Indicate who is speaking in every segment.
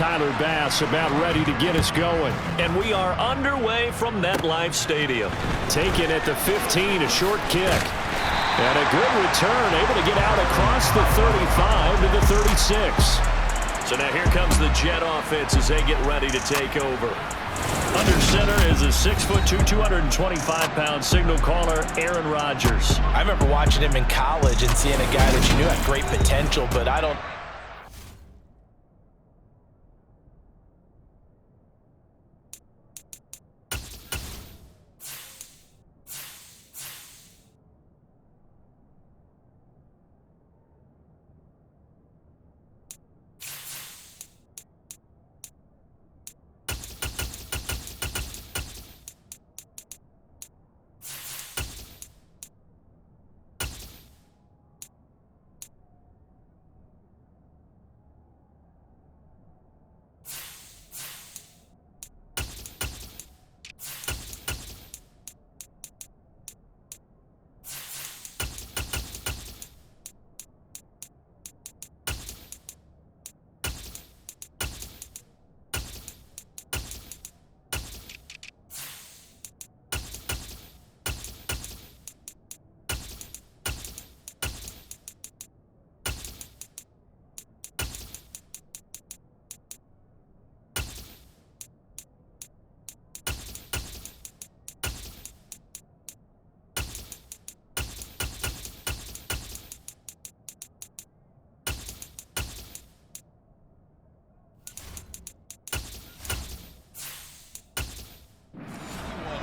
Speaker 1: Tyler Bass about ready to get us going.
Speaker 2: And we are underway from MetLife Stadium.
Speaker 1: Taken at the 15, a short kick. And a good return, able to get out across the 35 to the 36.
Speaker 2: So now here comes the Jet offense as they get ready to take over. Under center is a 6'2", 225-pound signal caller, Aaron Rodgers.
Speaker 3: I remember watching him in college and seeing a guy that you knew had great potential, but I don't...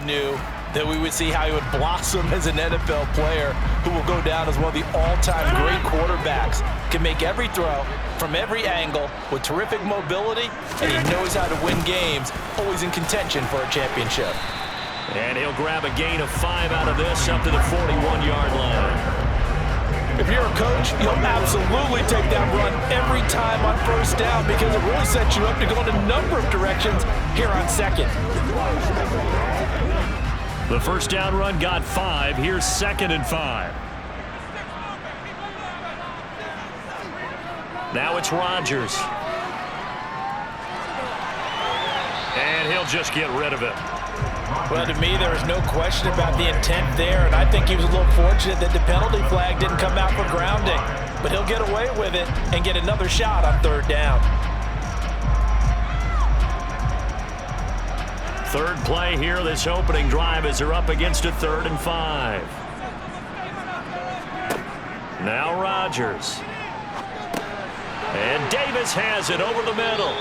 Speaker 3: knew that we would see how he would blossom as an NFL player who will go down as one of the all-time great quarterbacks. Can make every throw from every angle with terrific mobility, and he knows how to win games, always in contention for a championship.
Speaker 2: And he'll grab a gain of 5 out of this up to the 41-yard line.
Speaker 3: If you're a coach, you'll absolutely take that run every time on first down because it really sets you up to go in a number of directions here on second.
Speaker 1: The first down run got 5. Here's 2nd and 5.
Speaker 2: Now it's Rodgers. And he'll just get rid of it.
Speaker 3: Well, to me, there was no question about the intent there, and I think he was a little fortunate that the penalty flag didn't come out for grounding. But he'll get away with it and get another shot on third down.
Speaker 2: Third play here, this opening drive as they're up against a 3rd and 5. Now Rodgers. And Davis has it over the middle.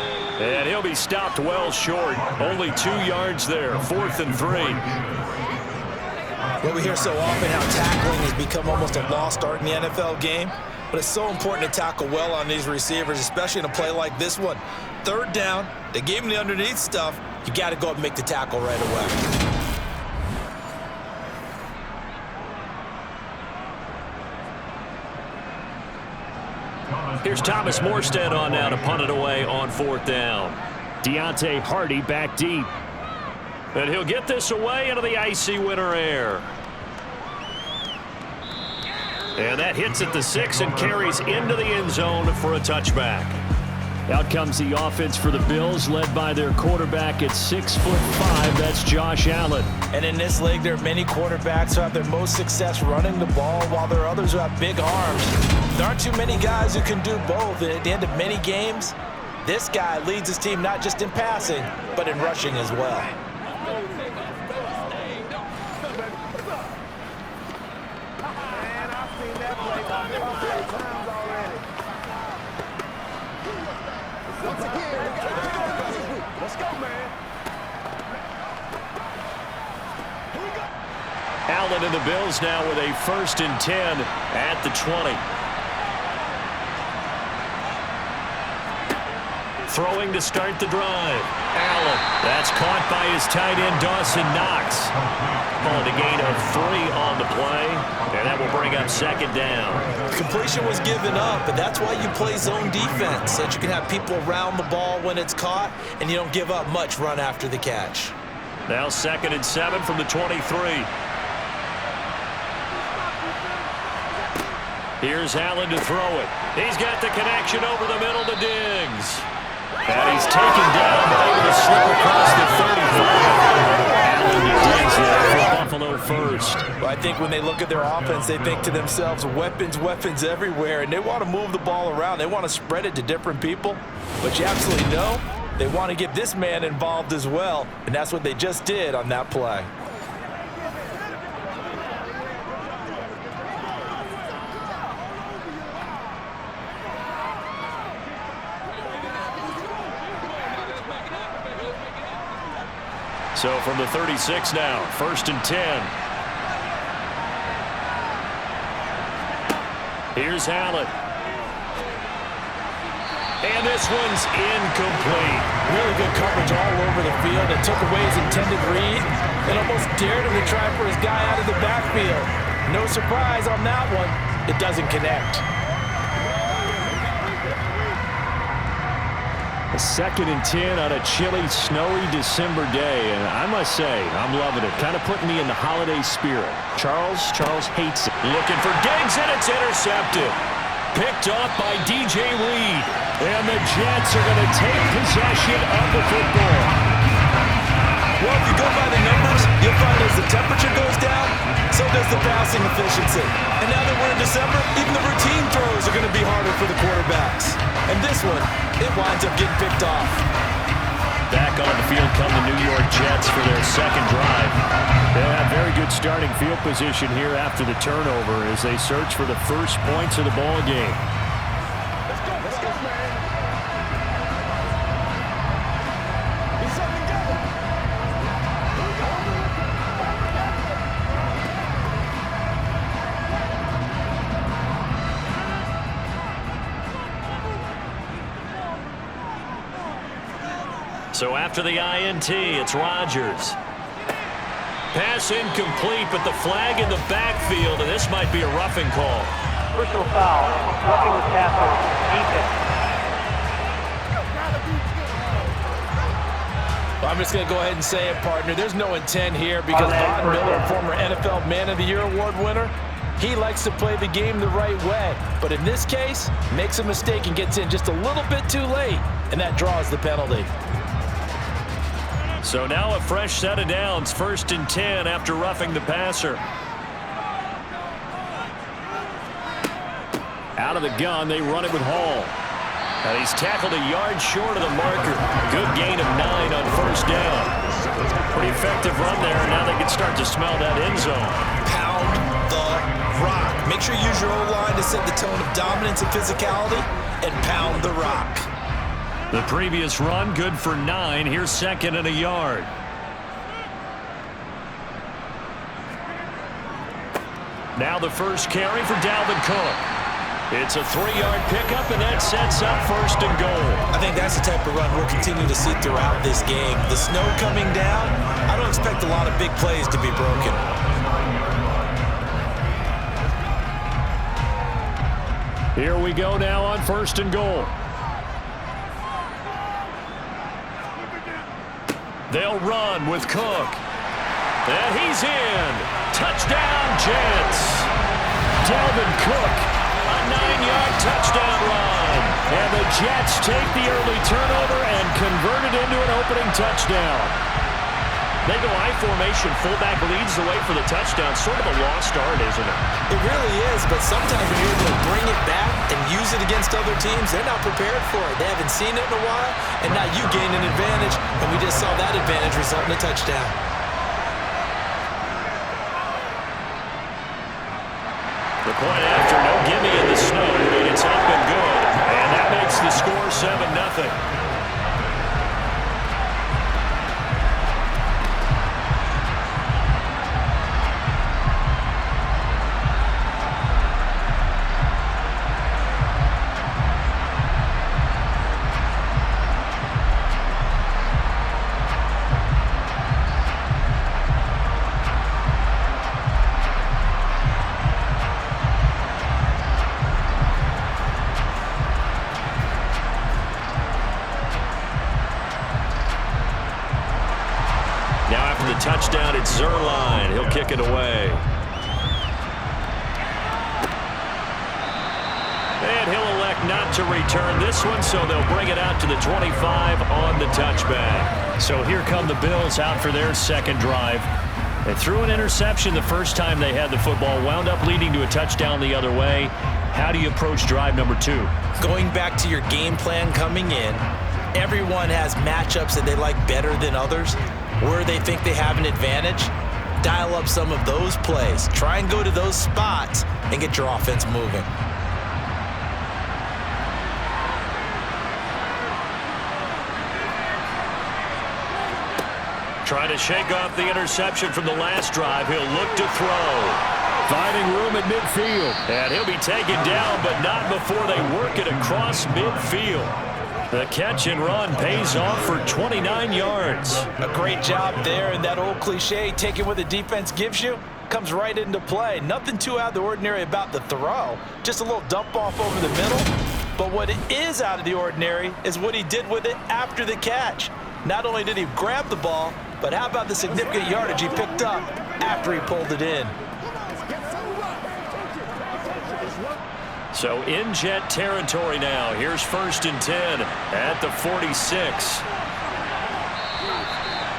Speaker 2: And he'll be stopped well short. Only 2 yards there, 4th and 3.
Speaker 3: Well, we hear so often how tackling has become almost a lost art in the NFL game. But it's so important to tackle well on these receivers, especially in a play like this one. Third down, they gave him the underneath stuff. You got to go up and make the tackle right away.
Speaker 2: Here's Thomas Morstead on now to punt it away on 4th down.
Speaker 1: Deontay Hardy back deep.
Speaker 2: And he'll get this away into the icy winter air. And that hits at the 6 and carries into the end zone for a touchback.
Speaker 1: Out comes the offense for the Bills, led by their quarterback at 6'5". That's Josh Allen.
Speaker 3: And in this league, there are many quarterbacks who have their most success running the ball, while there are others who have big arms. There aren't too many guys who can do both. And at the end of many games, this guy leads his team not just in passing, but in rushing as well.
Speaker 2: Allen and the Bills now with a 1st and 10 at the 20. Throwing to start the drive. Allen. That's caught by his tight end, Dawson Knox. Calling a gain of 3 on the play, and that will bring up 2nd down.
Speaker 3: Completion was given up, and that's why you play zone defense, so that you can have people around the ball when it's caught, and you don't give up much run after the catch.
Speaker 2: Now 2nd and 7 from the 23. Here's Allen to throw it. He's got the connection over the middle to Diggs.
Speaker 1: And he's taken down, but able to slip across the 35. Allen to Diggs there for Buffalo first.
Speaker 3: Well, I think when they look at their offense, they think to themselves, weapons, weapons everywhere, and they want to move the ball around. They want to spread it to different people, but you absolutely know they want to get this man involved as well, and that's what they just did on that play.
Speaker 1: So from the 36 now, 1st and 10. Here's Allen. And this one's incomplete.
Speaker 3: Really good coverage all over the field. It took away his intended read and almost dared him to try for his guy out of the backfield. No surprise on that one. It doesn't connect.
Speaker 1: A 2nd and 10 on a chilly, snowy December day, and I must say, I'm loving it. Kind of putting me in the holiday spirit. Charles hates it.
Speaker 2: Looking for Diggs, and it's intercepted. Picked off by DJ Reed.
Speaker 1: And the Jets are going to take possession of the football.
Speaker 3: Well, if you go by the numbers, you'll find as the temperature goes down, so does the passing efficiency. And now that we're in December, even the routine throws are going to be harder for the quarterbacks. And this one, it winds up getting picked off.
Speaker 1: Back on the field come the New York Jets for their 2nd drive. They have very good starting field position here after the turnover as they search for the first points of the ball game.
Speaker 3: Let's go, man. He's something together.
Speaker 2: So after the INT, it's Rodgers. Pass incomplete, but the flag in the backfield, and this might be a roughing call.
Speaker 4: Personal foul, roughing the tackle, defense.
Speaker 3: Well, I'm just going to go ahead and say it, partner. There's no intent here because Von Miller, former NFL Man of the Year award winner, he likes to play the game the right way. But in this case, makes a mistake and gets in just a little bit too late, and that draws the penalty.
Speaker 2: So now a fresh set of downs, 1st and 10 after roughing the passer.
Speaker 1: Out of the gun, they run it with Hall.
Speaker 2: And he's tackled a yard short of the marker. Good gain of 9 on 1st down. Pretty effective run there, and now they can start to smell that end zone.
Speaker 3: Pound the rock. Make sure you use your O-line to set the tone of dominance and physicality, and pound the rock.
Speaker 2: The previous run, good for 9. Here's 2nd and a yard. Now the first carry for Dalvin Cook. It's a 3-yard pickup, and that sets up 1st and goal.
Speaker 3: I think that's the type of run we'll continue to see throughout this game. The snow coming down, I don't expect a lot of big plays to be broken.
Speaker 1: Here we go now on 1st and goal.
Speaker 2: They'll run with Cook. And he's in. Touchdown, Jets.
Speaker 1: Dalvin Cook.
Speaker 2: A 9-yard touchdown run.
Speaker 1: And the Jets take the early turnover and convert it into an opening touchdown.
Speaker 2: They go I formation. Fullback leads the way for the touchdown. Sort of a lost art, isn't it?
Speaker 3: It really is, but sometimes when you're able to bring it back and use it against other teams, they're not prepared for it. They haven't seen it in a while, and now you gain an advantage, and we just saw that advantage result in a touchdown.
Speaker 2: The point after, no gimme in the snow, but it's up and good. And that makes the score 7-0. Touchdown, it's Zerline. He'll kick it away. And he'll elect not to return this one, so they'll bring it out to the 25 on the touchback.
Speaker 1: So here come the Bills out for their second drive. They threw an interception the first time they had the football, wound up leading to a touchdown the other way. How do you approach drive number 2?
Speaker 3: Going back to your game plan coming in, everyone has matchups that they like better than others, where they think they have an advantage. Dial up some of those plays. Try and go to those spots and get your offense moving.
Speaker 2: Trying to shake off the interception from the last drive. He'll look to throw.
Speaker 1: Finding room at midfield.
Speaker 2: And he'll be taken down, but not before they work it across midfield. The catch and run pays off for 29 yards.
Speaker 3: A great job there, and that old cliche, taking what the defense gives you, comes right into play. Nothing too out of the ordinary about the throw. Just a little dump off over the middle. But what is out of the ordinary is what he did with it after the catch. Not only did he grab the ball, but how about the significant yardage he picked up after he pulled it in?
Speaker 2: So in Jet territory now. Here's 1st and 10 at the 46.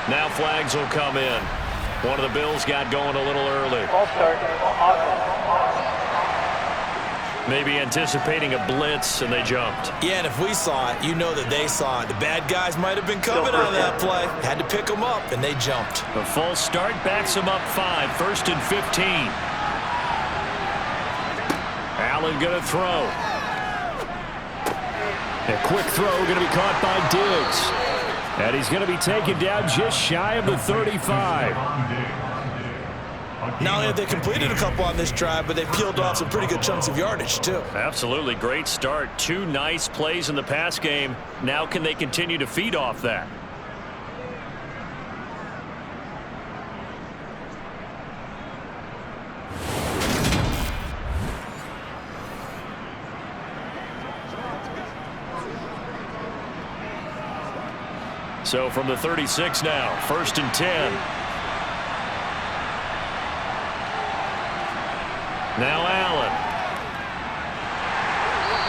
Speaker 2: Now flags will come in. One of the Bills got going a little early.
Speaker 4: False start.
Speaker 2: Maybe anticipating a blitz, and they jumped.
Speaker 3: Yeah, and if we saw it, you know that they saw it. The bad guys might have been coming on that play. Had to pick them up, and they jumped.
Speaker 2: The false start backs them up 5. 1st and 15. Allen going to throw.
Speaker 1: A quick throw going to be caught by Diggs. And he's going to be taken down just shy of the 35.
Speaker 3: Not only have they completed a couple on this drive, but they peeled off some pretty good chunks of yardage, too.
Speaker 2: Absolutely great start. 2 nice plays in the pass game. Now can they continue to feed off that? So from the 36 now, 1st and 10. Now Allen.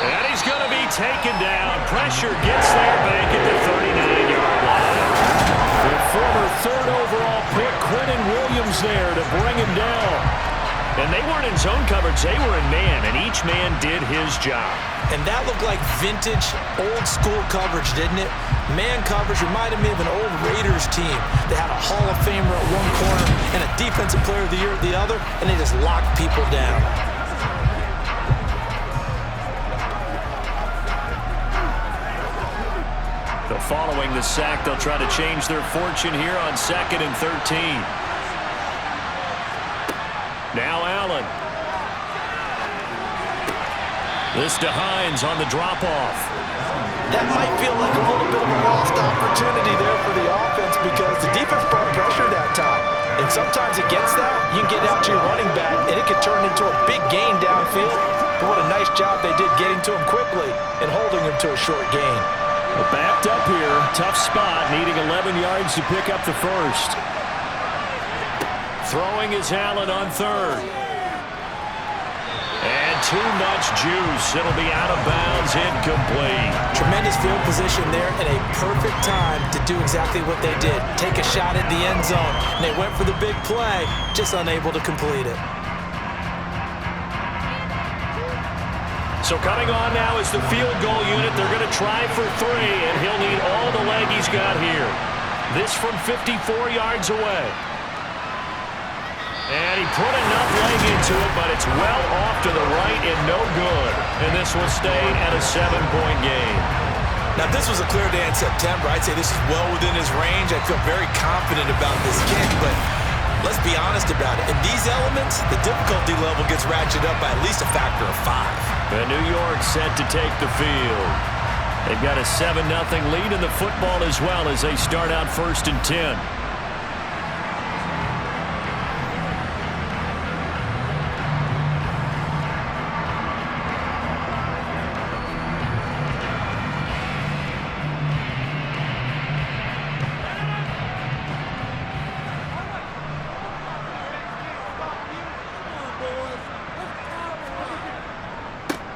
Speaker 2: And he's going to be taken down. Pressure gets there back at the 39-yard line.
Speaker 1: The former 3rd overall pick, Quentin Williams, there to bring him down.
Speaker 2: And they weren't in zone coverage. They were in man, and each man did his job.
Speaker 3: And that looked like vintage, old-school coverage, didn't it? Man coverage reminded me of an old Raiders team. They had a Hall of Famer at one corner and a Defensive Player of the Year at the other, and they just locked people down.
Speaker 2: So following the sack, they'll try to change their fortune here on 2nd and 13. Now Allen. This to Hines on the drop-off.
Speaker 3: That might feel like a little bit of a lost opportunity there for the offense because the defense brought pressure that time. And sometimes against that, you can get out to your running back, and it can turn into a big gain downfield. But what a nice job they did getting to him quickly and holding him to a short gain.
Speaker 1: Well, backed up here, tough spot, needing 11 yards to pick up the first.
Speaker 2: Throwing is Allen on 3rd. And too much juice. It'll be out of bounds, incomplete.
Speaker 3: Tremendous field position there and a perfect time to do exactly what they did. Take a shot at the end zone. And they went for the big play, just unable to complete it.
Speaker 2: So coming on now is the field goal unit. They're going to try for 3, and he'll need all the leg he's got here. This from 54 yards away. And he put enough leg into it, but it's well off to the right and no good. And this will stay at a 7-point game.
Speaker 3: Now, if this was a clear day in September, I'd say this is well within his range. I feel very confident about this kick, but let's be honest about it. In these elements, the difficulty level gets ratcheted up by at least a factor of 5.
Speaker 2: And New York set to take the field. They've got a 7-0 lead in the football as well as they start out 1st and 10.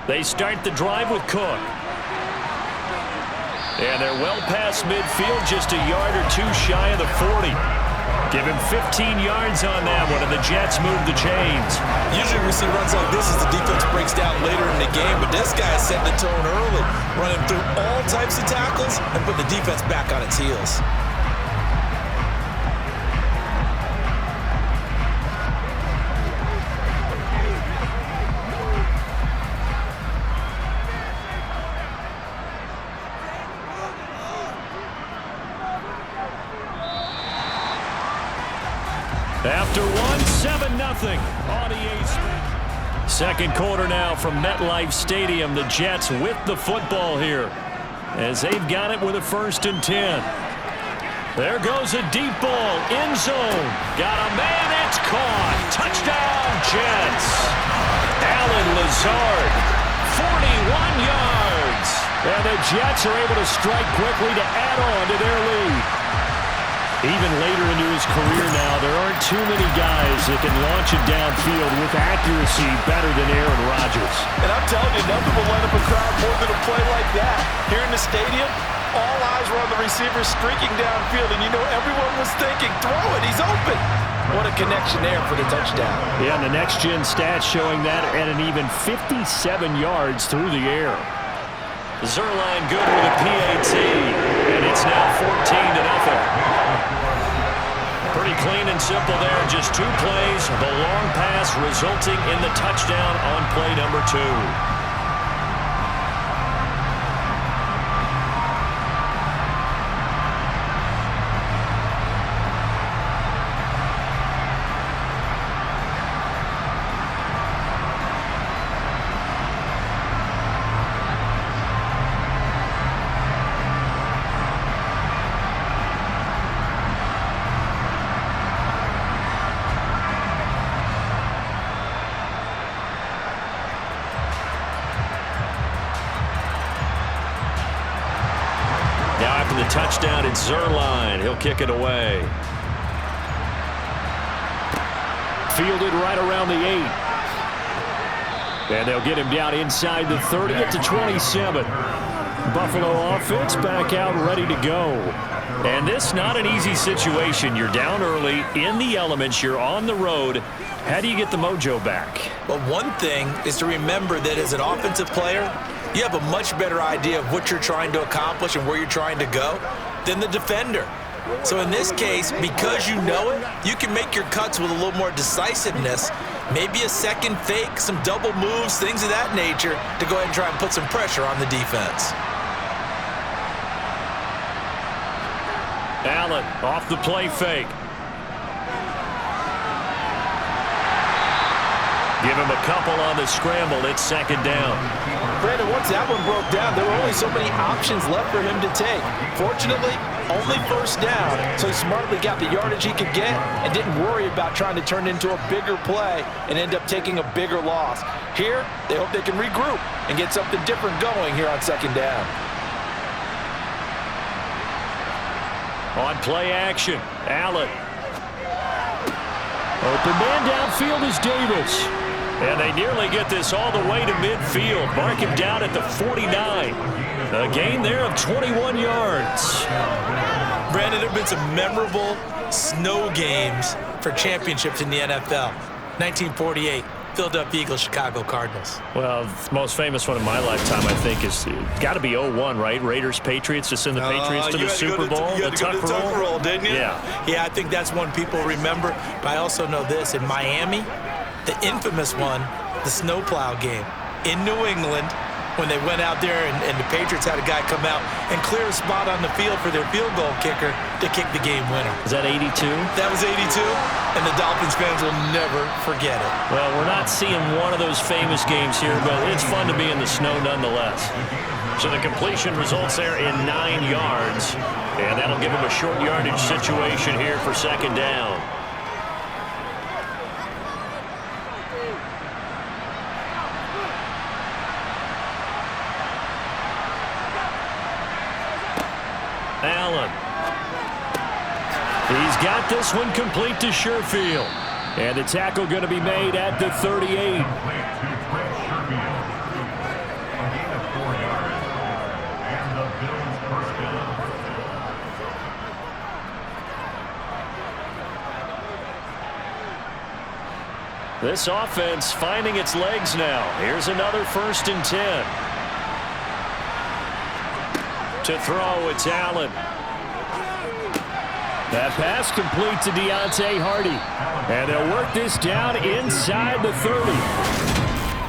Speaker 2: They start the drive with Cook. And they're well past midfield, just a yard or two shy of the 40. Give him 15 yards on that one, and the Jets move the chains.
Speaker 3: Usually we see runs like this as the defense breaks down later in the game, but this guy is setting the tone early, running through all types of tackles and putting the defense back on its heels.
Speaker 2: After one, 7-0 on EA. Second quarter now from MetLife Stadium. The Jets with the football here as they've got it with a 1st and 10. There goes a deep ball, end zone. Got a man, it's caught. Touchdown, Jets. Allen Lazard, 41 yards. And the Jets are able to strike quickly to add on to their lead. Even later into his career now, there aren't too many guys that can launch it downfield with accuracy better than Aaron Rodgers.
Speaker 3: And I'm telling you, nothing will light up a crowd more than a play like that. Here in the stadium, all eyes were on the receiver streaking downfield, and you know everyone was thinking, throw it, he's open. What a connection there for the touchdown.
Speaker 2: Yeah, and the next-gen stats showing that at an even 57 yards through the air. Zerline good with a PAT, and it's now 14-0. Pretty clean and simple there. Just 2 plays. The long pass resulting in the touchdown on play number 2. The touchdown, it's Zerline. He'll kick it away. Fielded right around the 8. And they'll get him down inside the 30 at the 27. Buffalo offense back out ready to go. And this not an easy situation. You're down early, in the elements, you're on the road. How do you get the mojo back?
Speaker 3: Well, one thing is to remember that as an offensive player, you have a much better idea of what you're trying to accomplish and where you're trying to go than the defender. So in this case, because you know it, you can make your cuts with a little more decisiveness, maybe a second fake, some double moves, things of that nature, to go ahead and try and put some pressure on the defense.
Speaker 2: Allen off the play fake. Give him a couple on the scramble. It's 2nd down.
Speaker 3: Brandon, once that one broke down, there were only so many options left for him to take. Fortunately, only 1st down, so he smartly got the yardage he could get and didn't worry about trying to turn it into a bigger play and end up taking a bigger loss. Here, they hope they can regroup and get something different going here on 2nd down.
Speaker 2: On play action, Allen. Open man downfield is Davis. And they nearly get this all the way to midfield. Mark him down at the 49. A gain there of 21 yards.
Speaker 3: Brandon, there have been some memorable snow games for championships in the NFL. 1948, Philadelphia Eagles, Chicago Cardinals.
Speaker 2: Well, the most famous one in my lifetime, I think, is got to be 01, right? Raiders, Patriots, to send the Patriots to the Super Bowl.
Speaker 3: You had to go to the Tuck roll, didn't you?
Speaker 2: Yeah.
Speaker 3: Yeah, I think that's one people remember. But I also know this. In Miami, the infamous one, the snowplow game in New England, when they went out there and the Patriots had a guy come out and clear a spot on the field for their field goal kicker to kick the game winner.
Speaker 2: Is that 82?
Speaker 3: That was 82, and the Dolphins fans will never forget it.
Speaker 2: Well, we're not seeing one of those famous games here, but it's fun to be in the snow nonetheless. So the completion results there in 9 yards, and that'll give them a short yardage situation here for 2nd down. Allen. He's got this one complete to Sherfield. And the tackle going to be made at the 38. This offense finding its legs now. Here's another 1st and 10. To throw, it's Allen. That pass complete to Deontay Hardy. And they'll work this down inside the 30.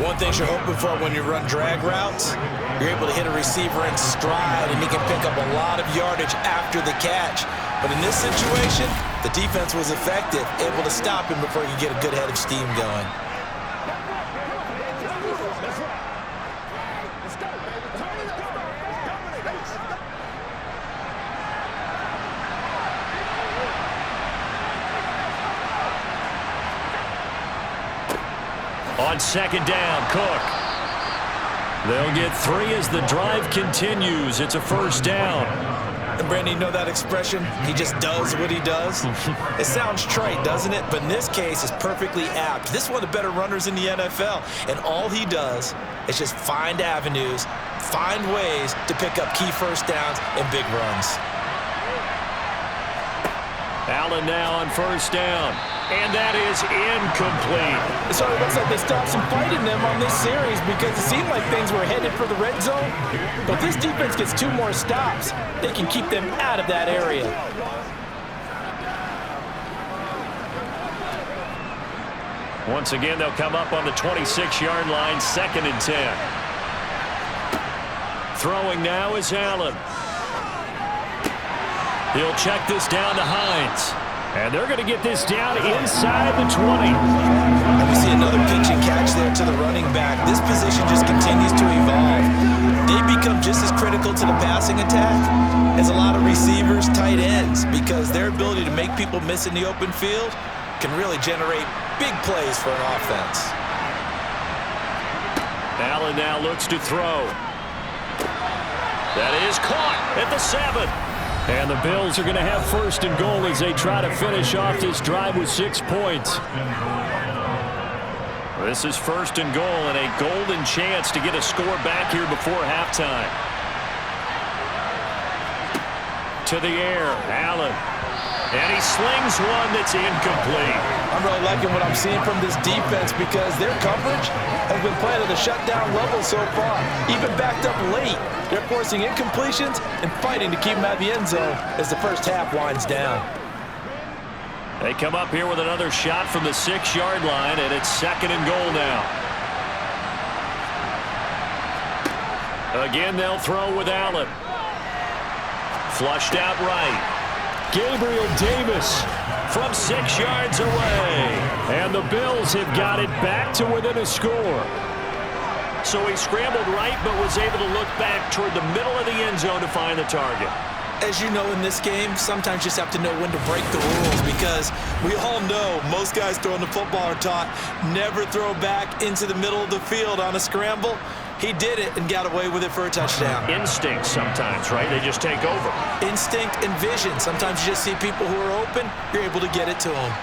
Speaker 3: One thing you're hoping for when you run drag routes, you're able to hit a receiver in stride, and he can pick up a lot of yardage after the catch. But in this situation, the defense was effective, able to stop him before he could get a good head of steam going.
Speaker 2: On 2nd down, Cook. They'll get 3 as the drive continues. It's a 1st down.
Speaker 3: And Brandon, you know that expression? He just does what he does? It sounds trite, doesn't it? But in this case, it's perfectly apt. This is one of the better runners in the NFL. And all he does is just find avenues, find ways to pick up key 1st downs and big runs.
Speaker 2: Allen now on 1st down. And that is incomplete.
Speaker 3: So it looks like they stopped some fighting them on this series because it seemed like things were headed for the red zone. But this defense gets 2 more stops. They can keep them out of that area.
Speaker 2: Once again, they'll come up on the 26-yard line, 2nd and 10. Throwing now is Allen. He'll check this down to Hines. And they're going to get this down inside the 20.
Speaker 3: And we see another pitch and catch there to the running back. This position just continues to evolve. They become just as critical to the passing attack as a lot of receivers, tight ends, because their ability to make people miss in the open field can really generate big plays for an offense.
Speaker 2: Allen now looks to throw. That is caught at the 7. And the Bills are going to have 1st and goal as they try to finish off this drive with 6 points. This is 1st and goal and a golden chance to get a score back here before halftime. To the air, Allen. And he slings one that's incomplete.
Speaker 3: I'm really liking what I'm seeing from this defense because their coverage has been playing at the shutdown level so far. Even backed up late, they're forcing incompletions and fighting to keep them out of the end zone as the first half winds down.
Speaker 2: They come up here with another shot from the 6-yard line, and it's 2nd and goal now. Again, they'll throw with Allen. Flushed out right. Gabriel Davis from 6 yards away. And the Bills have got it back to within a score. So he scrambled right but was able to look back toward the middle of the end zone to find the target.
Speaker 3: As you know, in this game, sometimes you just have to know when to break the rules because we all know most guys throwing the football are taught never throw back into the middle of the field on a scramble. He did it and got away with it for a touchdown.
Speaker 2: Instinct sometimes, right? They just take over. Instinct
Speaker 3: and vision. Sometimes you just see people who are open, you're able to get it to them.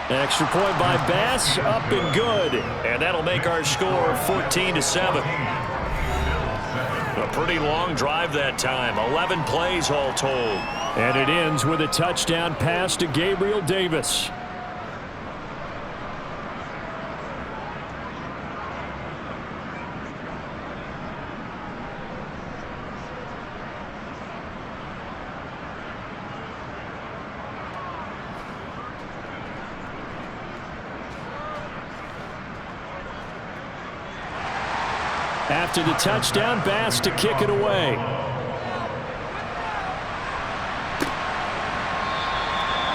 Speaker 2: Extra point by Bass, up and good. And that'll make our score 14-7. A pretty long drive that time. 11 plays all told. And it ends with a touchdown pass to Gabriel Davis. After the touchdown, Bass to kick it away.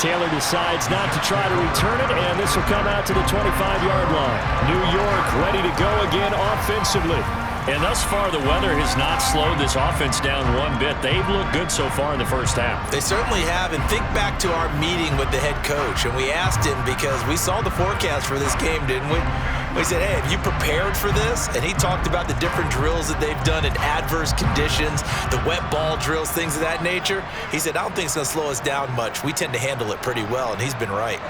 Speaker 2: Taylor decides not to try to return it, and this will come out to the 25-yard line. New York ready to go again offensively. And thus far, the weather has not slowed this offense down one bit. They've looked good so far in the first half.
Speaker 3: They certainly have. And think back to our meeting with the head coach. And we asked him because we saw the forecast for this game, didn't we? We said, hey, have you prepared for this? And he talked about the different drills that they've done in adverse conditions, the wet ball drills, things of that nature. He said, I don't think it's going to slow us down much. We tend to handle it pretty well, and he's been right.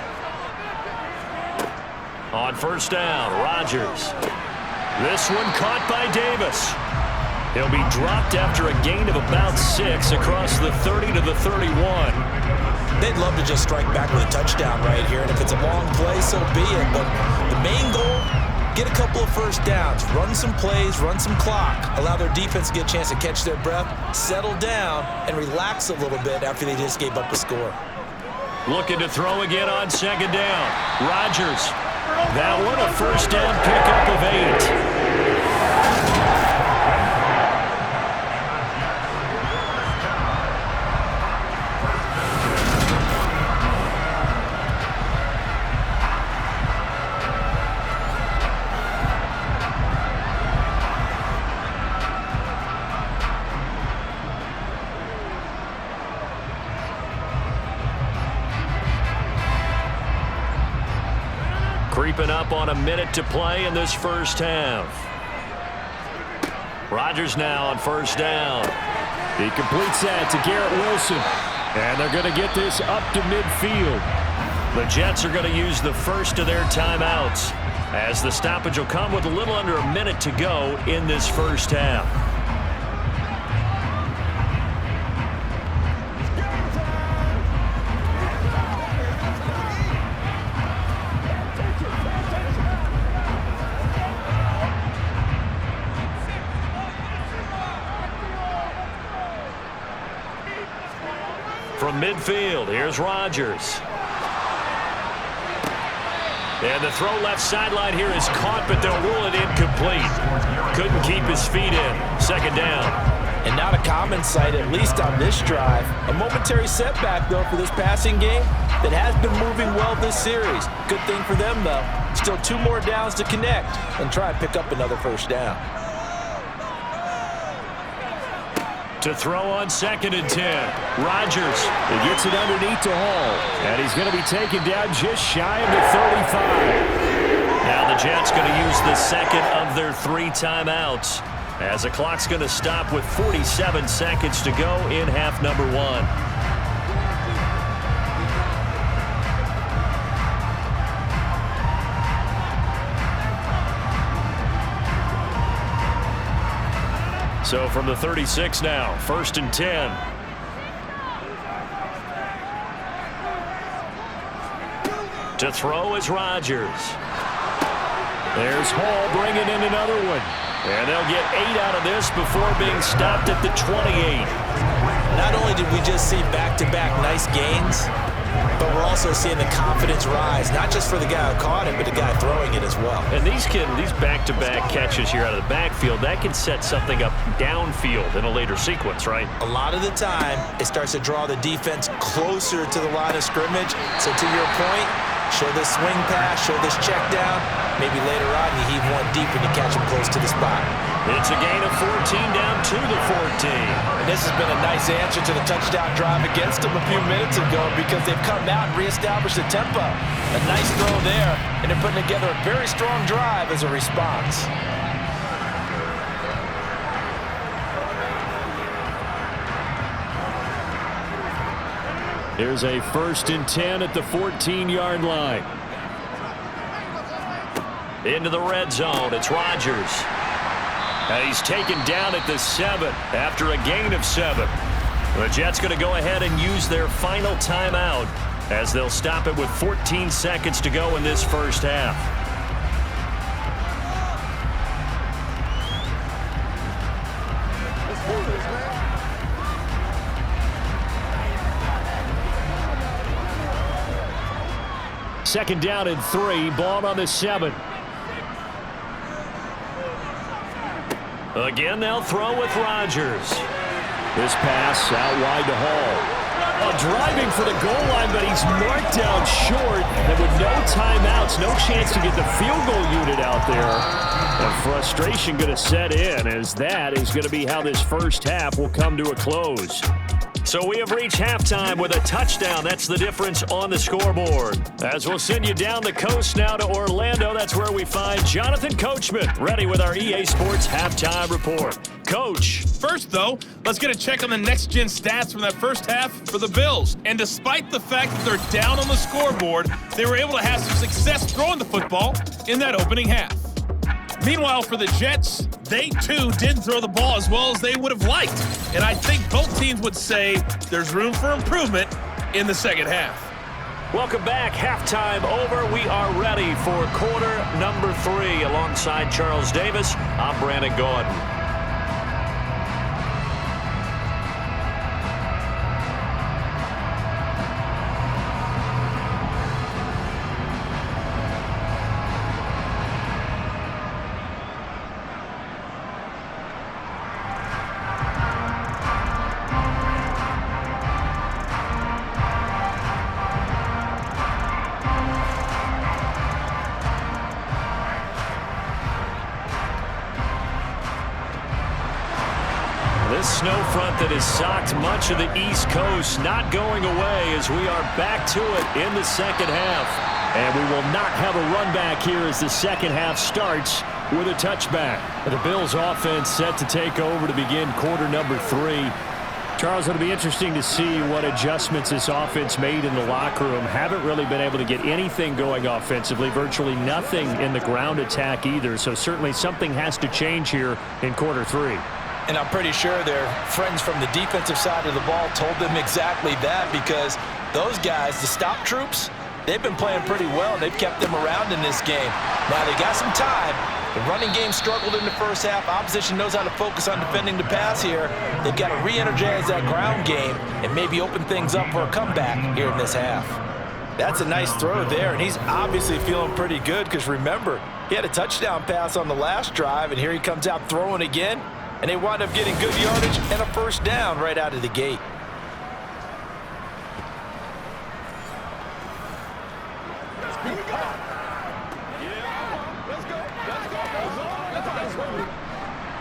Speaker 2: On first down, Rodgers. This one caught by Davis. He'll be dropped after a gain of about 6 across the 30 to the 31.
Speaker 3: They'd love to just strike back with a touchdown right here, and if it's a long play, so be it. But the main goal, get a couple of first downs, run some plays, run some clock, allow their defense to get a chance to catch their breath, settle down, and relax a little bit after they just gave up a score.
Speaker 2: Looking to throw again on second down. Rodgers. That one a first down pickup of 8. Creeping up on a minute to play in this first half. Rodgers now on first down.
Speaker 1: He completes that to Garrett Wilson. And they're going to get this up to midfield.
Speaker 2: The Jets are going to use the first of their timeouts, as the stoppage will come with a little under a minute to go in this first half. From midfield, here's Rodgers. And the throw left sideline here is caught, but they'll rule it incomplete. Couldn't keep his feet in. Second down.
Speaker 3: And not a common sight, at least on this drive. A momentary setback, though, for this passing game that has been moving well this series. Good thing for them, though. Still 2 more downs to connect and try and pick up another first down.
Speaker 2: To throw on second and 10. Rodgers.
Speaker 1: He gets it underneath to Hall. And he's going to be taken down just shy of the 35.
Speaker 2: Now the Jets going to use the second of their 3 timeouts, as the clock's going to stop with 47 seconds to go in half number 1. So from the 36 now, first and 10. To throw is Rodgers.
Speaker 1: There's Hall bringing in another one.
Speaker 2: And they'll get 8 out of this before being stopped at the 28.
Speaker 3: Not only did we just see back-to-back nice gains, but we're also seeing the confidence rise, not just for the guy who caught it, but the guy throwing it as well.
Speaker 2: And these back-to-back catches here out of the backfield, that can set something up downfield in a later sequence, right?
Speaker 3: A lot of the time, it starts to draw the defense closer to the line of scrimmage. So to your point, show this swing pass, show this check down. Maybe later on you heave one deep and you catch him close to the spot.
Speaker 2: It's a gain of 14 down to the 14.
Speaker 3: And this has been a nice answer to the touchdown drive against them a few minutes ago, because they've come out and reestablished the tempo. A nice throw there, and they're putting together a very strong drive as a response.
Speaker 1: Here's a first and 10 at the 14-yard line.
Speaker 2: Into the red zone, it's Rodgers. And he's taken down at the 7 after a gain of 7. The Jets going to go ahead and use their final timeout, as they'll stop it with 14 seconds to go in this first half.
Speaker 1: Second down and 3, ball on the 7.
Speaker 2: Again, they'll throw with Rodgers.
Speaker 1: This pass out wide to Hall. Driving for the goal line, but he's marked down short. And with no timeouts, no chance to get the field goal unit out there. And frustration going to set in, as that is going to be how this first half will come to a close.
Speaker 2: So we have reached halftime with a touchdown. That's the difference on the scoreboard. As we'll send you down the coast now to Orlando, that's where we find Jonathan Coachman, ready with our EA Sports Halftime Report. Coach.
Speaker 5: First, though, let's get a check on the next-gen stats from that first half for the Bills. And despite the fact that they're down on the scoreboard, they were able to have some success throwing the football in that opening half. Meanwhile, for the Jets, they, too, didn't throw the ball as well as they would have liked. And I think both teams would say there's room for improvement, in the second half.
Speaker 2: Welcome back. Halftime over. We are ready for quarter number 3. Alongside Charles Davis, I'm Brandon Gordon. This snow front that has socked much of the East Coast not going away as we are back to it in the second half. And we will not have a run back here as the second half starts with a touchback. The Bills offense set to take over to begin quarter number 3. Charles, it'll be interesting to see what adjustments this offense made in the locker room. Haven't really been able to get anything going offensively, virtually nothing in the ground attack either. So certainly something has to change here in quarter 3.
Speaker 3: And I'm pretty sure their friends from the defensive side of the ball told them exactly that, because those guys, the stop troops, they've been playing pretty well. They've kept them around in this game. Now they got some time. The running game struggled in the first half. Opposition knows how to focus on defending the pass here. They've got to re-energize that ground game and maybe open things up for a comeback here in this half. That's a nice throw there, and he's obviously feeling pretty good because remember, he had a touchdown pass on the last drive, and here he comes out throwing again. And they wind up getting good yardage and a first down right out of the gate.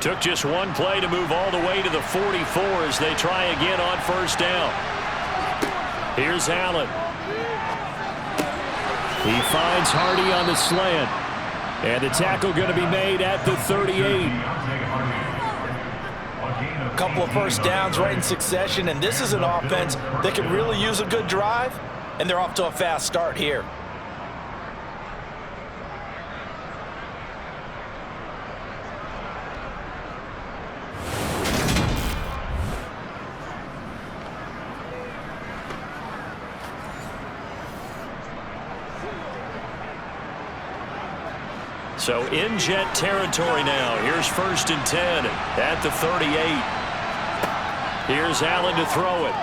Speaker 2: Took just one play to move all the way to the 44 as they try again on first down. Here's Allen. He finds Hardy on the slant. And the tackle going to be made at the 38.
Speaker 3: Couple of first downs right in succession, and this is an offense that can really use a good drive, and they're off to a fast start here.
Speaker 2: So in Jet territory now. Here's 1st and 10 at the 38. Here's Allen to throw it.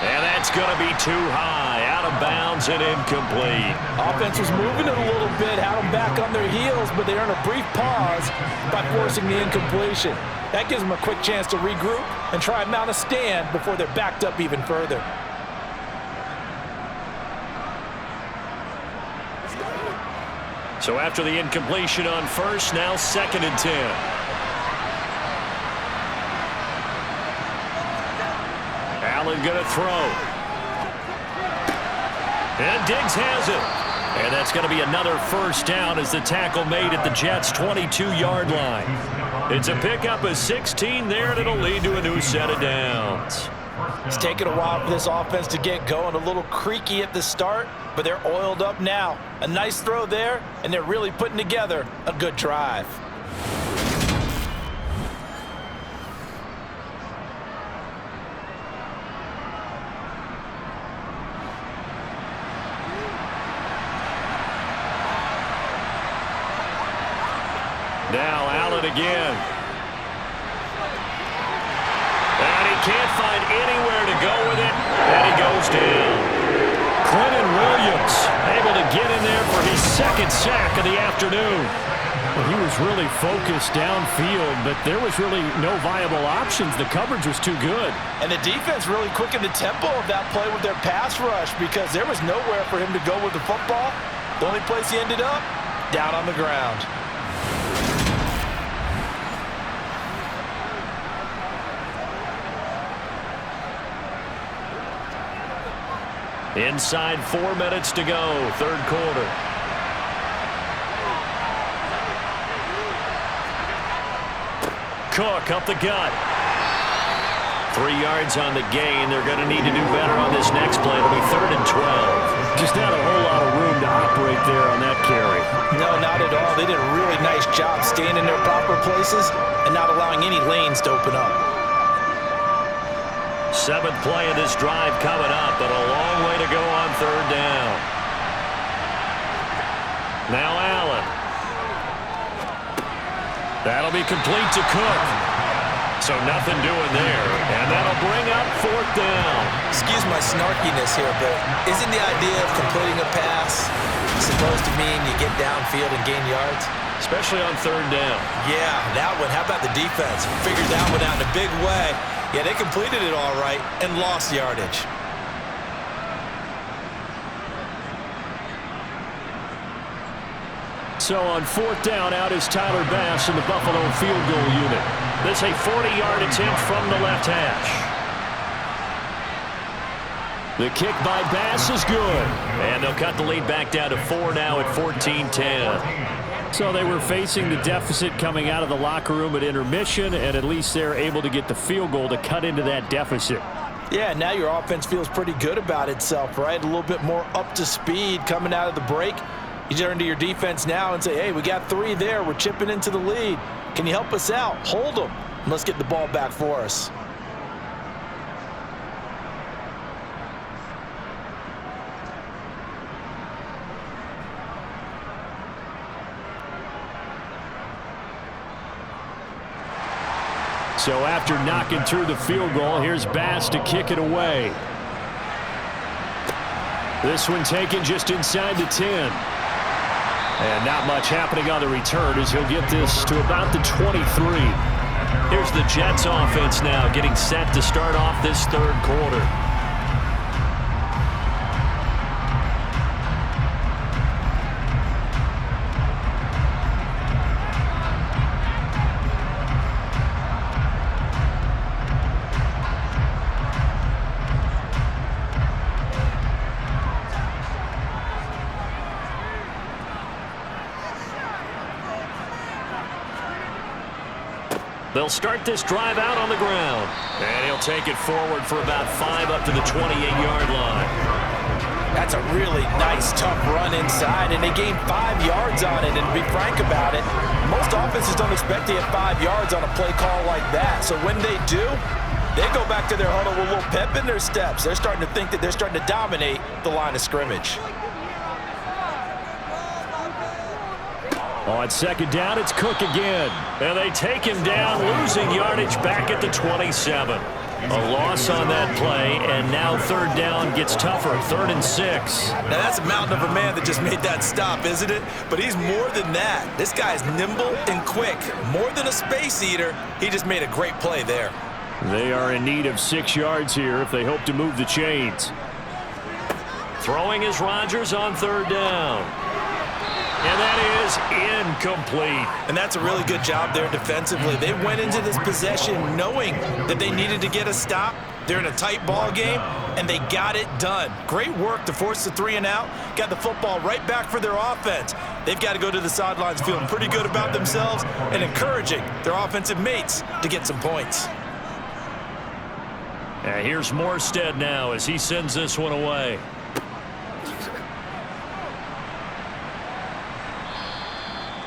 Speaker 2: And that's going to be too high. Out of bounds and incomplete.
Speaker 3: Offense was moving it a little bit, had them back on their heels, but they earn a brief pause by forcing the incompletion. That gives them a quick chance to regroup and try and mount a stand before they're backed up even further.
Speaker 2: So after the incompletion on first, now 2nd and 10. Allen going to throw. And Diggs has it. And that's going to be another first down as the tackle made at the Jets' 22-yard line. It's a pickup of 16 there, and it'll lead to a new set of downs.
Speaker 3: It's taken a while for this offense to get going. A little creaky at the start, but they're oiled up now. A nice throw there, and they're really putting together a good drive.
Speaker 2: Now Allen again. And he can't find anywhere to go with it, and he goes down. Clinton Williams able to get in there for his 2nd sack of the afternoon.
Speaker 1: Well, he was really focused downfield, but there was really no viable options. The coverage was too good.
Speaker 3: And the defense really quickened the tempo of that play with their pass rush because there was nowhere for him to go with the football. The only place he ended up, down on the ground.
Speaker 2: Inside 4 minutes to go, 3rd quarter. Cook up the gut. 3 yards on the gain. They're going to need to do better on this next play. It'll be 3rd and 12.
Speaker 1: Just not a whole lot of room to operate there on that carry.
Speaker 3: No, not at all. They did a really nice job staying in their proper places and not allowing any lanes to open up.
Speaker 2: 7th play of this drive coming up, but a long way to go on 3rd down. Now Allen. That'll be complete to Cook. So nothing doing there, and that'll bring up 4th down.
Speaker 3: Excuse my snarkiness here, but isn't the idea of completing a pass supposed to mean you get downfield and gain yards?
Speaker 2: Especially on 3rd down.
Speaker 3: Yeah, that one. How about the defense? Figured that one out in a big way. Yeah, they completed it all right and lost yardage.
Speaker 1: So on 4th down, out is Tyler Bass in the Buffalo field goal unit. This a 40-yard attempt from the left hash. The kick by Bass is good.
Speaker 2: And they'll cut the lead back down to 4 now at 14-10.
Speaker 1: So they were facing the deficit coming out of the locker room at intermission, and at least they're able to get the field goal to cut into that deficit.
Speaker 3: Yeah, now your offense feels pretty good about itself, right? A little bit more up to speed coming out of the break. You turn to your defense now and say, hey, we got 3 there. We're chipping into the lead. Can you help us out? Hold them. Let's get the ball back for us.
Speaker 1: So after knocking through the field goal, here's Bass to kick it away. This one taken just inside the 10. And not much happening on the return as he'll get this to about the 23.
Speaker 2: Here's the Jets offense now getting set to start off this 3rd quarter. They'll start this drive out on the ground. And he'll take it forward for about 5 up to the 28-yard line.
Speaker 3: That's a really nice, tough run inside, and they gained 5 yards on it. And to be frank about it, most offenses don't expect to get 5 yards on a play call like that. So when they do, they go back to their huddle with a little pep in their steps. They're starting to think that they're starting to dominate the line of scrimmage.
Speaker 1: On 2nd down, it's Cook again.
Speaker 2: And they take him down, losing yardage back at the 27. A loss on that play, and now 3rd down gets tougher, 3rd and 6.
Speaker 3: Now that's a mountain of a man that just made that stop, isn't it? But he's more than that. This guy's nimble and quick. More than a space eater, he just made a great play there.
Speaker 1: They are in need of 6 yards here if they hope to move the chains.
Speaker 2: Throwing is Rodgers on 3rd down. And that is incomplete.
Speaker 3: And that's a really good job there defensively. They went into this possession knowing that they needed to get a stop. They're in a tight ball game, and they got it done. Great work to force the 3 and out. Got the football right back for their offense. They've got to go to the sidelines feeling pretty good about themselves and encouraging their offensive mates to get some points.
Speaker 2: And here's Morstead now as he sends this one away.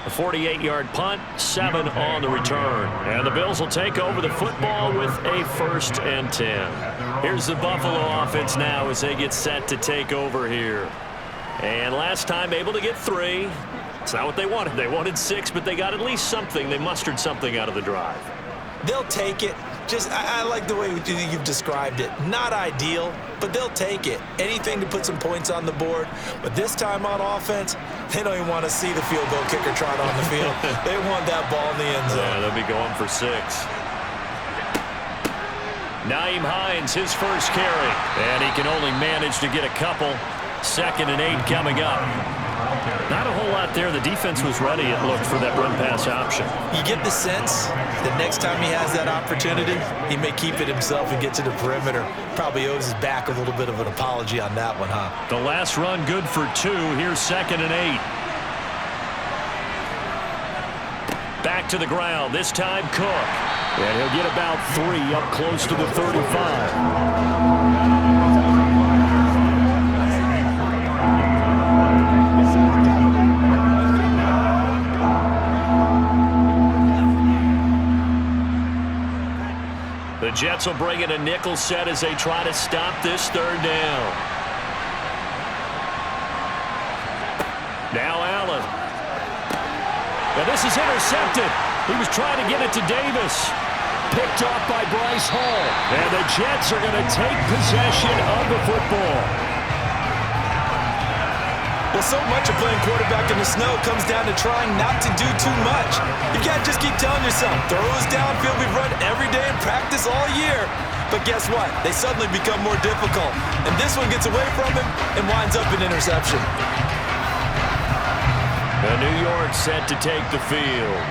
Speaker 2: A 48-yard punt, 7 on the return. And the Bills will take over the football with a 1st and 10. Here's the Buffalo offense now as they get set to take over here. And last time able to get 3. It's not what they wanted. They wanted 6, but they got at least something. They mustered something out of the drive.
Speaker 3: They'll take it. I like the way you've described it. Not ideal, but they'll take it. Anything to put some points on the board. But this time on offense, they don't even want to see the field goal kicker trot on the field. They want that ball in the end zone.
Speaker 2: Yeah, they'll be going for 6. Nyheim Hines, his first carry. And he can only manage to get a couple. 2nd and 8 coming up. Not a whole lot there. The defense was ready, it looked, for that run-pass option.
Speaker 3: You get the sense that next time he has that opportunity, he may keep it himself and get to the perimeter. Probably owes his back a little bit of an apology on that one, huh?
Speaker 2: The last run good for 2. Here's 2nd and 8. Back to the ground. This time Cook.
Speaker 1: And he'll get about 3 up close to the 35.
Speaker 2: The The Jets will bring in a nickel set as they try to stop this third down. Now Allen. Now this is intercepted. He was trying to get it to Davis.
Speaker 1: Picked off by Bryce Hall. And the Jets are going to take possession of the football.
Speaker 3: Well, so much of playing quarterback in the snow comes down to trying not to do too much. You can't just keep telling yourself, throws downfield we've run every day in practice all year. But guess what? They suddenly become more difficult. And this one gets away from him and winds up an interception.
Speaker 2: The New York set to take the field.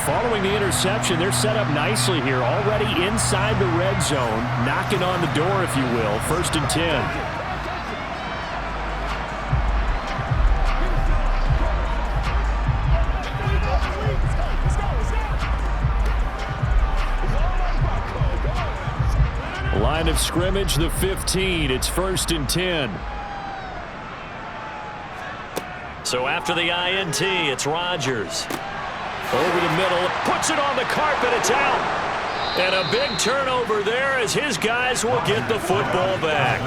Speaker 1: Following the interception, they're set up nicely here, already inside the red zone, knocking on the door, if you will. 1st and 10. Line of scrimmage, the 15. It's 1st and 10.
Speaker 2: So after the INT, it's Rodgers. Over the middle, puts it on the carpet, it's out. And a big turnover there as his guys will get the football back.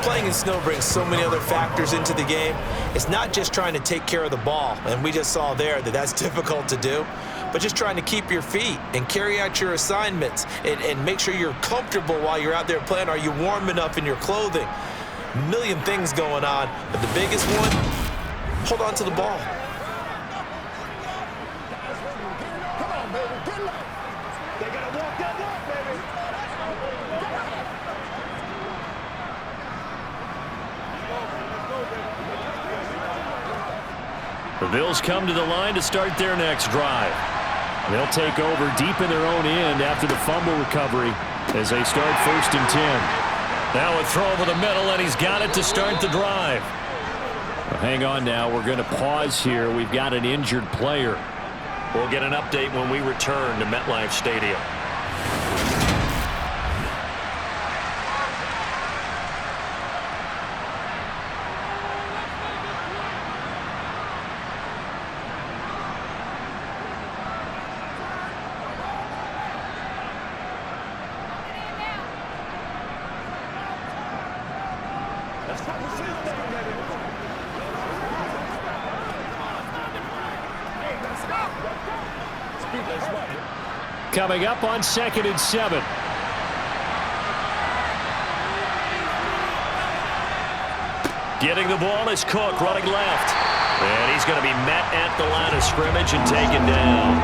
Speaker 3: Playing in snow brings so many other factors into the game. It's not just trying to take care of the ball, and we just saw there that that's difficult to do, but just trying to keep your feet and carry out your assignments and make sure you're comfortable while you're out there playing. Are you warm enough in your clothing? A million things going on, but the biggest one, hold on to the ball.
Speaker 2: The Bills come to the line to start their next drive.
Speaker 1: They'll take over deep in their own end after the fumble recovery as they start 1st and 10.
Speaker 2: Now a throw over the middle, and he's got it to start the drive.
Speaker 1: Well, hang on now. We're going to pause here. We've got an injured player.
Speaker 2: We'll get an update when we return to MetLife Stadium.
Speaker 1: Coming up on 2nd and 7.
Speaker 2: Getting the ball is Cook running left. And he's going to be met at the line of scrimmage and taken down.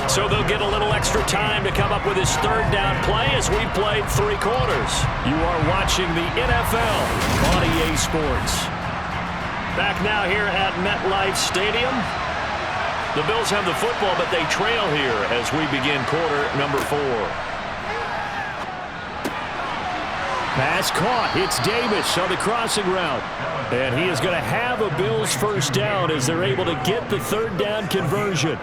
Speaker 2: So they'll get a little extra time to come up with his third down play as we played 3 quarters.
Speaker 1: You are watching the NFL on EA Sports.
Speaker 2: Back now here at MetLife Stadium. The Bills have the football, but they trail here as we begin quarter number 4.
Speaker 1: Pass caught. It's Davis on the crossing route. And he is going to have a Bills first down as they're able to get the third down conversion.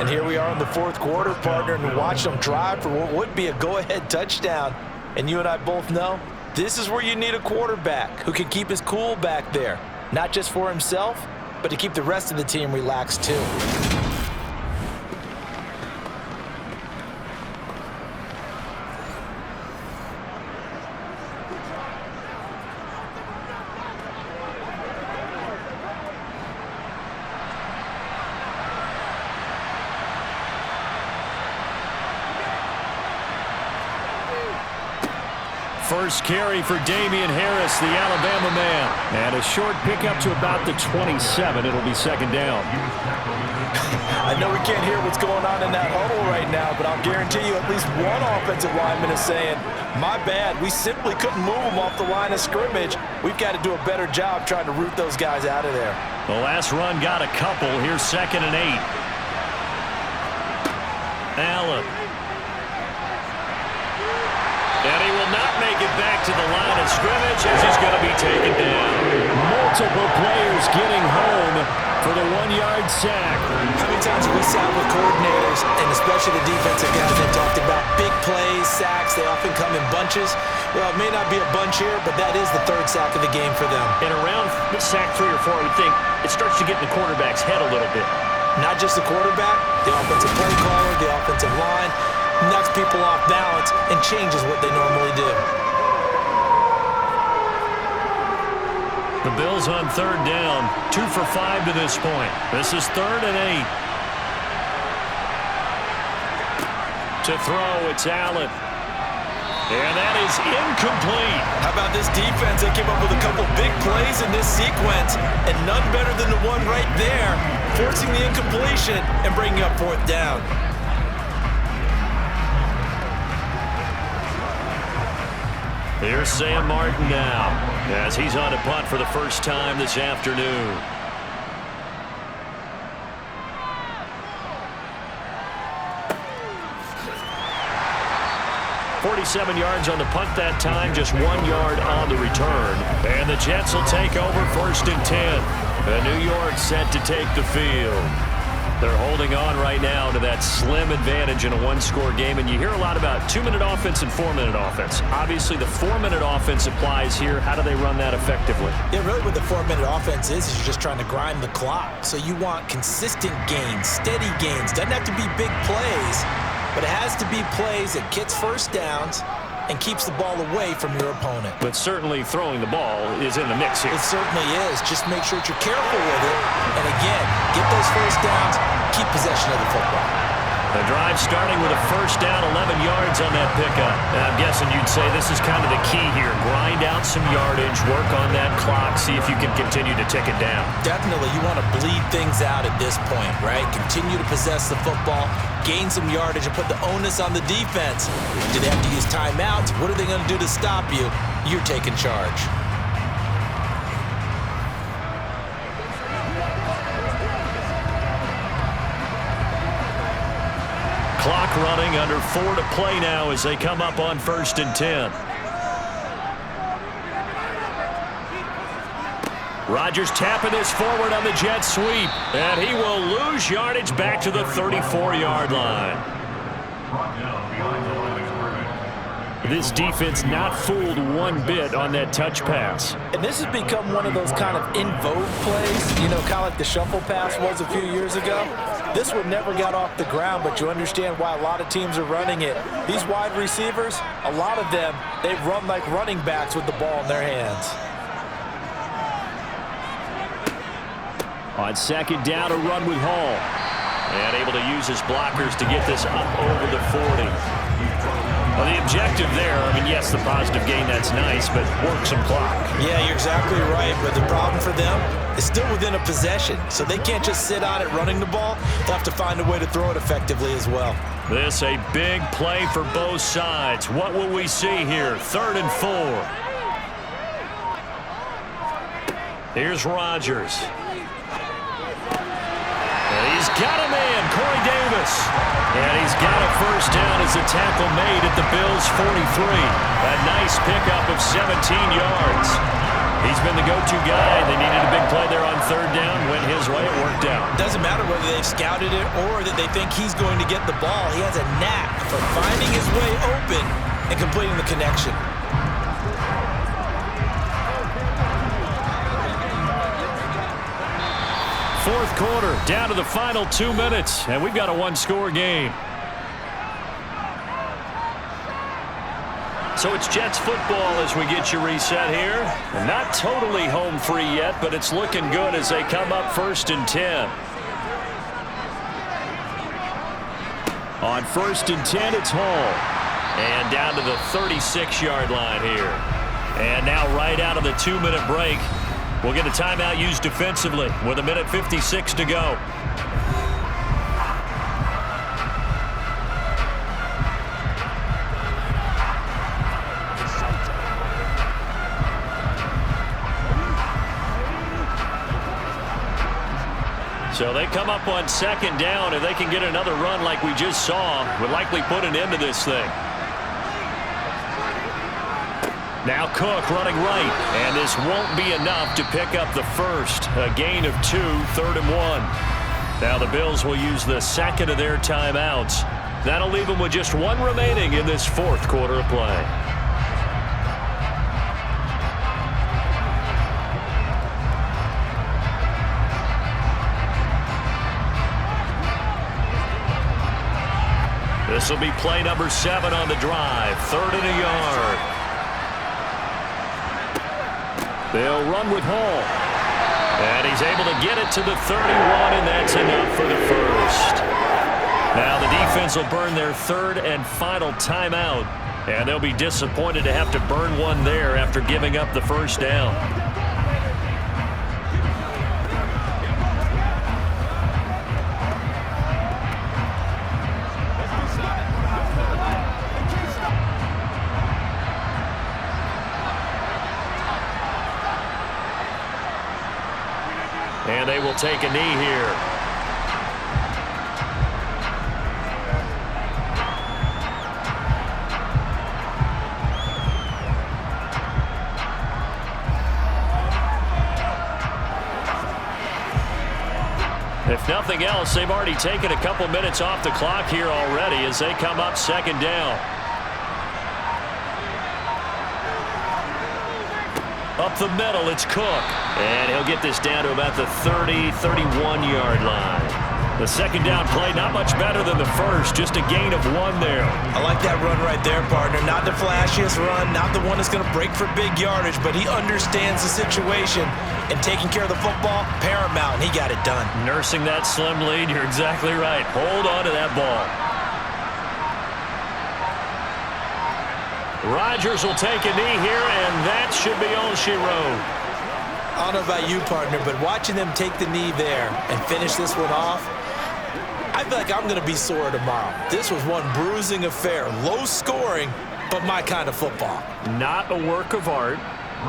Speaker 3: And here we are in the 4th quarter, partner, and watch them drive for what would be a go-ahead touchdown. And you and I both know this is where you need a quarterback who can keep his cool back there. Not just for himself, but to keep the rest of the team relaxed too.
Speaker 1: First carry for Damian Harris, the Alabama man. And a short pickup to about the 27. It'll be 2nd down.
Speaker 3: I know we can't hear what's going on in that huddle right now, but I'll guarantee you at least one offensive lineman is saying, my bad, we simply couldn't move them off the line of scrimmage. We've got to do a better job trying to root those guys out of there.
Speaker 2: The last run got a couple. Here's 2nd and 8. Allen. And he will not make it back to the line of scrimmage as he's going to be taken down.
Speaker 1: Multiple players getting home for the 1-yard sack.
Speaker 3: How many times have we sat with coordinators, and especially the defensive guys, that talked about big plays, sacks? They often come in bunches. Well, it may not be a bunch here, but that is the 3rd sack of the game for them.
Speaker 2: And around sack 3 or 4, I would think it starts to get in the quarterback's head a little bit.
Speaker 3: Not just the quarterback, the offensive play caller, the offensive line, knocks people off balance and changes what they normally do.
Speaker 2: The Bills on third down, 2 for 5 to this point. This is 3rd and 8. To throw, it's Allen. And that is incomplete.
Speaker 3: How about this defense? They came up with a couple big plays in this sequence, and none better than the one right there, forcing the incompletion and bringing up 4th down.
Speaker 2: Here's Sam Martin now, as he's on a punt for the first time this afternoon. 47 yards on the punt that time, just 1 yard on the return. And the Jets will take over 1st and 10. And New York set to take the field. They're holding on right now to that slim advantage in a one-score game. And you hear a lot about 2-minute offense and 4-minute offense. Obviously, the 4-minute offense applies here. How do they run that effectively?
Speaker 3: Yeah, really what the 4-minute offense is you're just trying to grind the clock. So you want consistent gains, steady gains. Doesn't have to be big plays, but it has to be plays that gets first downs and keeps the ball away from your opponent.
Speaker 2: But certainly throwing the ball is in the mix here.
Speaker 3: It certainly is. Just make sure that you're careful with it. And again, get those first downs, keep possession of the football.
Speaker 2: The drive starting with a first down, 11 yards on that pickup. And I'm guessing you'd say this is kind of the key here. Grind out some yardage, work on that clock, see if you can continue to tick it down.
Speaker 3: Definitely. You want to bleed things out at this point, right? Continue to possess the football, gain some yardage, and put the onus on the defense. Do they have to use timeouts? What are they going to do to stop you? You're taking charge.
Speaker 2: Clock running, under 4 to play now as they come up on 1st and 10. Rodgers tapping this forward on the jet sweep, and he will lose yardage back to the 34-yard line. This defense not fooled one bit on that touch pass.
Speaker 3: And this has become one of those kind of in vogue plays, you know, kind of like the shuffle pass was a few years ago. This one never got off the ground, but you understand why a lot of teams are running it. These wide receivers, a lot of them, they run like running backs with the ball in their hands.
Speaker 2: On 2nd down, a run with Hall. And able to use his blockers to get this up over the 40. Well, the objective there, I mean, yes, the positive gain, that's nice, but work some clock.
Speaker 3: Yeah, you're exactly right, but the problem for them is still within a possession, so they can't just sit on it running the ball. They'll have to find a way to throw it effectively as well.
Speaker 2: This a big play for both sides. What will we see here? 3rd and 4. Here's Rodgers. And he's got a man, Corey Davis. And he's got a first down as the tackle made at the Bills' 43. A nice pickup of 17 yards. He's been the go-to guy. They needed a big play there on 3rd down. Went his way, it worked out.
Speaker 3: Doesn't matter whether they've scouted it or that they think he's going to get the ball. He has a knack for finding his way open and completing the connection.
Speaker 2: Fourth quarter, down to the final 2 minutes, and we've got a one-score game. So it's Jets football as we get you reset here. Not totally home free yet, but it's looking good as they come up 1st and 10. On 1st and 10, it's Hall. And down to the 36-yard line here. And now right out of the 2-minute break, we'll get a timeout used defensively with 1:56 to go. So they come up on 2nd down. If they can get another run like we just saw, would likely put an end to this thing. Now Cook running right, and this won't be enough to pick up the first. A gain of 2, 3rd and 1. Now the Bills will use the 2nd of their timeouts. That'll leave them with just 1 remaining in this 4th quarter of play. This will be play number 7 on the drive. 3rd and a yard. They'll run with Hall. And he's able to get it to the 31, and that's enough for the first. Now the defense will burn their 3rd and final timeout, and they'll be disappointed to have to burn one there after giving up the first down. And they will take a knee here. If nothing else, they've already taken a couple minutes off the clock here already as they come up 2nd down. Up the middle, it's Cook. And he'll get this down to about the 30, 31-yard line. The 2nd down play, not much better than the first, just a gain of 1 there.
Speaker 3: I like that run right there, partner. Not the flashiest run, not the one that's going to break for big yardage, but he understands the situation, and taking care of the football, paramount, and he got it done.
Speaker 2: Nursing that slim lead, you're exactly right. Hold on to that ball. Rodgers will take a knee here, and that should be all she wrote.
Speaker 3: I don't know about you, partner, but watching them take the knee there and finish this one off, I feel like I'm going to be sore tomorrow. This was one bruising affair. Low scoring, but my kind of football.
Speaker 2: Not a work of art,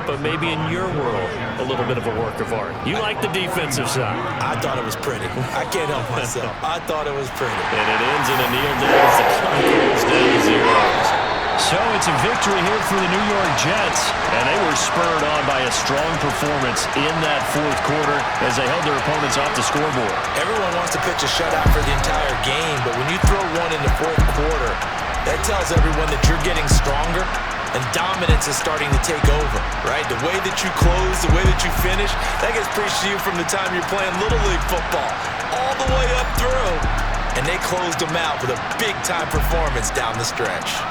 Speaker 2: but maybe in your world, a little bit of a work of art. You like the defensive side.
Speaker 3: I thought it was pretty. I can't help myself. I thought it was pretty.
Speaker 2: And it ends in a kneel down as the clock goes down to 0. So it's a victory here for the New York Jets, and they were spurred on by a strong performance in that 4th quarter as they held their opponents off the scoreboard.
Speaker 3: Everyone wants to pitch a shutout for the entire game, but when you throw one in the 4th quarter, that tells everyone that you're getting stronger and dominance is starting to take over, right? The way that you close, the way that you finish, that gets preached to you from the time you're playing Little League football all the way up through, and they closed them out with a big-time performance down the stretch.